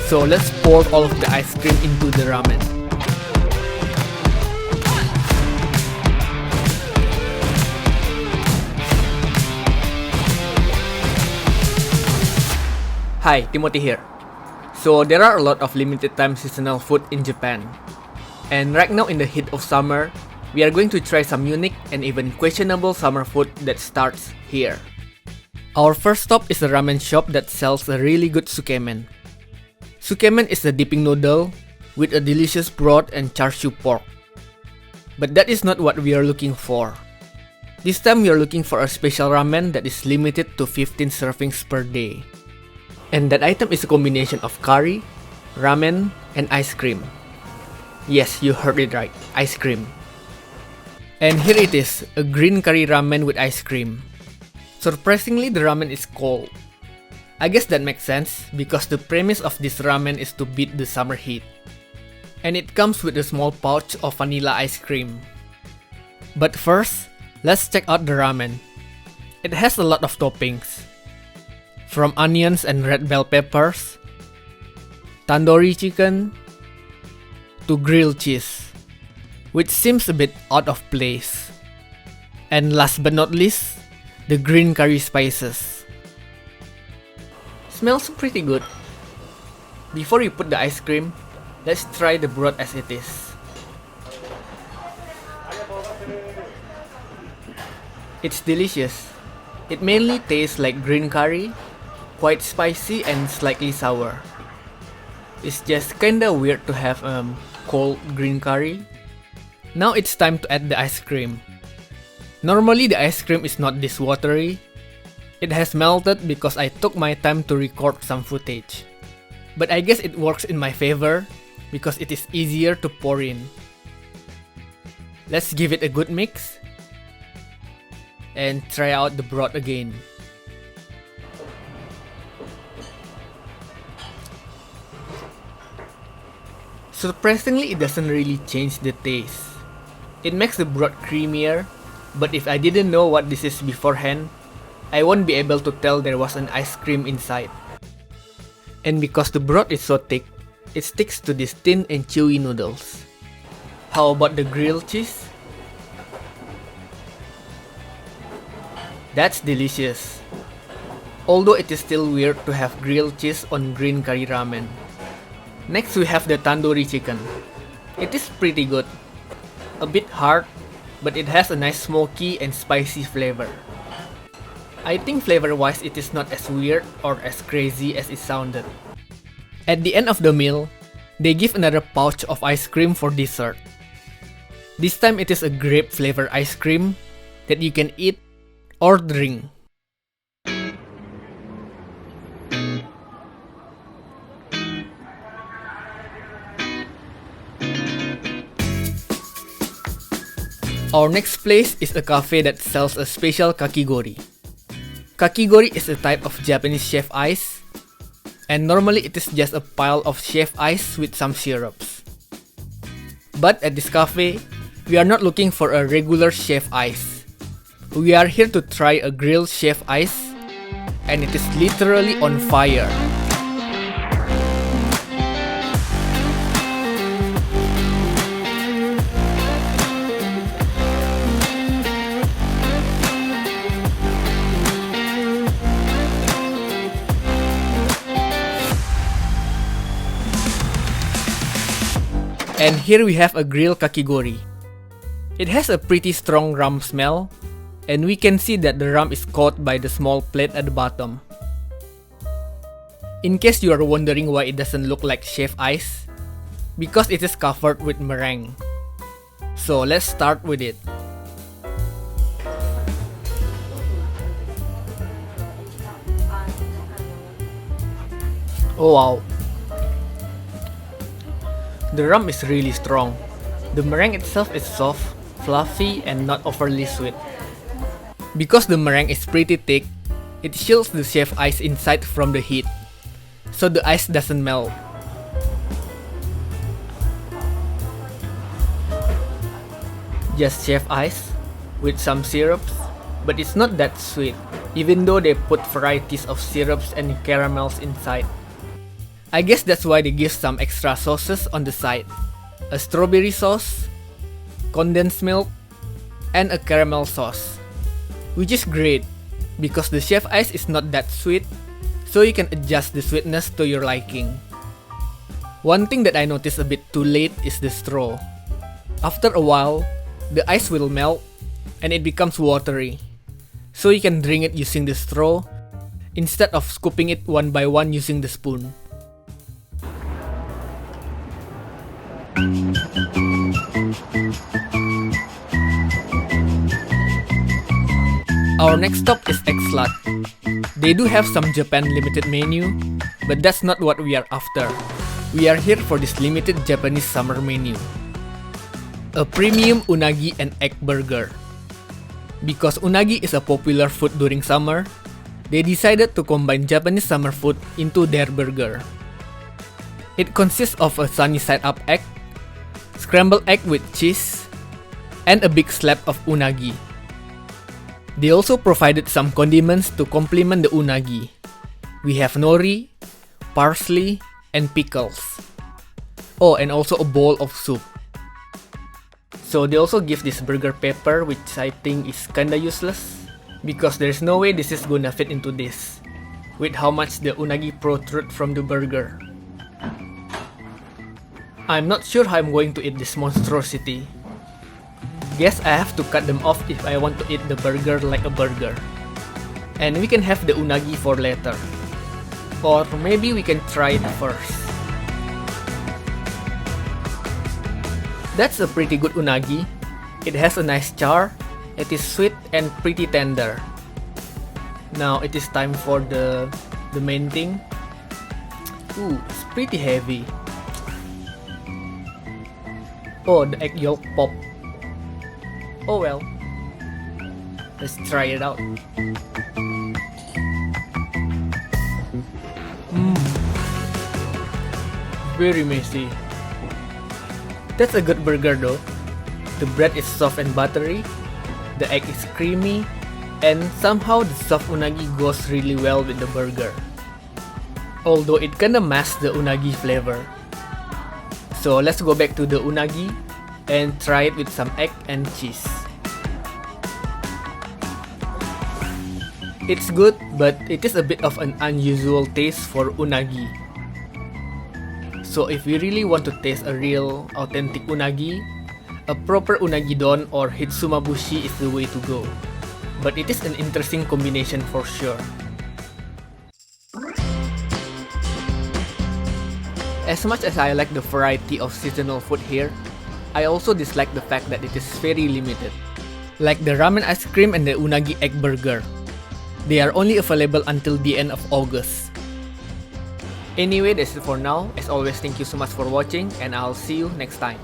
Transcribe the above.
So let's pour all of the ice cream into the ramen. Hi, Timothy here. So there are a lot of limited time seasonal food in Japan. And right now in the heat of summer, we are going to try some unique and even questionable summer food that starts here. Our first stop is a ramen shop that sells a really good sukemen. Sukemen is a dipping noodle with a delicious broth and char siu pork. But that is not what we are looking for. This time we are looking for a special ramen that is limited to 15 servings per day. And that item is a combination of curry, ramen, and ice cream. Yes, you heard it right, ice cream. And here it is, a green curry ramen with ice cream. Surprisingly, the ramen is cold. I guess that makes sense, because the premise of this ramen is to beat the summer heat. And it comes with a small pouch of vanilla ice cream. But first, let's check out the ramen. It has a lot of toppings. From onions and red bell peppers, tandoori chicken, to grilled cheese, which seems a bit out of place. And last but not least, the green curry spices. Smells pretty good. Before you put the ice cream, let's try the broth as it is. It's delicious. It mainly tastes like green curry, quite spicy and slightly sour. It's just kinda weird to have cold green curry. Now it's time to add the ice cream. Normally the ice cream is not this watery. It has melted because I took my time to record some footage. But I guess it works in my favor because it is easier to pour in. Let's give it a good mix and try out the broth again. Surprisingly, it doesn't really change the taste. It makes the broth creamier, but if I didn't know what this is beforehand, I won't be able to tell there was an ice cream inside. And because the broth is so thick, it sticks to these thin and chewy noodles. How about the grilled cheese? That's delicious. Although it is still weird to have grilled cheese on green curry ramen. Next we have the tandoori chicken. It is pretty good. A bit hard, but it has a nice smoky and spicy flavor. I think flavor wise it is not as weird or as crazy as it sounded. At the end of the meal, they give another pouch of ice cream for dessert. This time it is a grape flavor ice cream that you can eat or drink. Our next place is a cafe that sells a special kakigōri. Kakigōri is a type of Japanese shaved ice, and normally it is just a pile of shaved ice with some syrups. But at this cafe, we are not looking for a regular shaved ice. We are here to try a grilled shaved ice, and it is literally on fire. And here we have a grilled kakigōri. It has a pretty strong rum smell, and we can see that the rum is caught by the small plate at the bottom. In case you are wondering why it doesn't look like shaved ice, because it is covered with meringue. So let's start with it. Oh wow. The rum is really strong. The meringue itself is soft, fluffy, and not overly sweet. Because the meringue is pretty thick, it shields the shaved ice inside from the heat, so the ice doesn't melt. Just shaved ice with some syrups, but it's not that sweet, even though they put varieties of syrups and caramels inside. I guess that's why they give some extra sauces on the side. A strawberry sauce, condensed milk, and a caramel sauce. Which is great, because the chef ice is not that sweet, so you can adjust the sweetness to your liking. One thing that I noticed a bit too late is the straw. After a while, the ice will melt and it becomes watery, so you can drink it using the straw instead of scooping it one by one using the spoon. Our next stop is eggslut. They do have some Japan limited menu, but that's not what we are after. We are here for this limited Japanese summer menu. A premium unagi and egg burger. Because unagi is a popular food during summer, they decided to combine Japanese summer food into their burger. It consists of a sunny side up egg, scrambled egg with cheese, and a big slab of unagi. They also provided some condiments to complement the unagi. We have nori, parsley, and pickles. Oh, and also a bowl of soup. So they also give this burger pepper, which I think is kinda useless, because there's no way this is gonna fit into this, with how much the unagi protrude from the burger. I'm not sure how I'm going to eat this monstrosity. Guess I have to cut them off if I want to eat the burger like a burger. And we can have the unagi for later. Or maybe we can try it first. That's a pretty good unagi. It has a nice char, it is sweet and pretty tender. Now it is time for the main thing. Ooh, it's pretty heavy. Oh, the egg yolk pop. Oh well. Let's try it out. Very messy. That's a good burger though. The bread is soft and buttery, the egg is creamy, and somehow the soft unagi goes really well with the burger. Although it kinda masks the unagi flavor. So let's go back to the unagi and try it with some egg and cheese. It's good, but it is a bit of an unusual taste for unagi. So if we really want to taste a real, authentic unagi, a proper unagi don or hitsumabushi is the way to go. But it is an interesting combination for sure. As much as I like the variety of seasonal food here, I also dislike the fact that it is very limited. Like the ramen ice cream and the unagi egg burger. They are only available until the end of August. Anyway, that's it for now. As always, thank you so much for watching and I'll see you next time.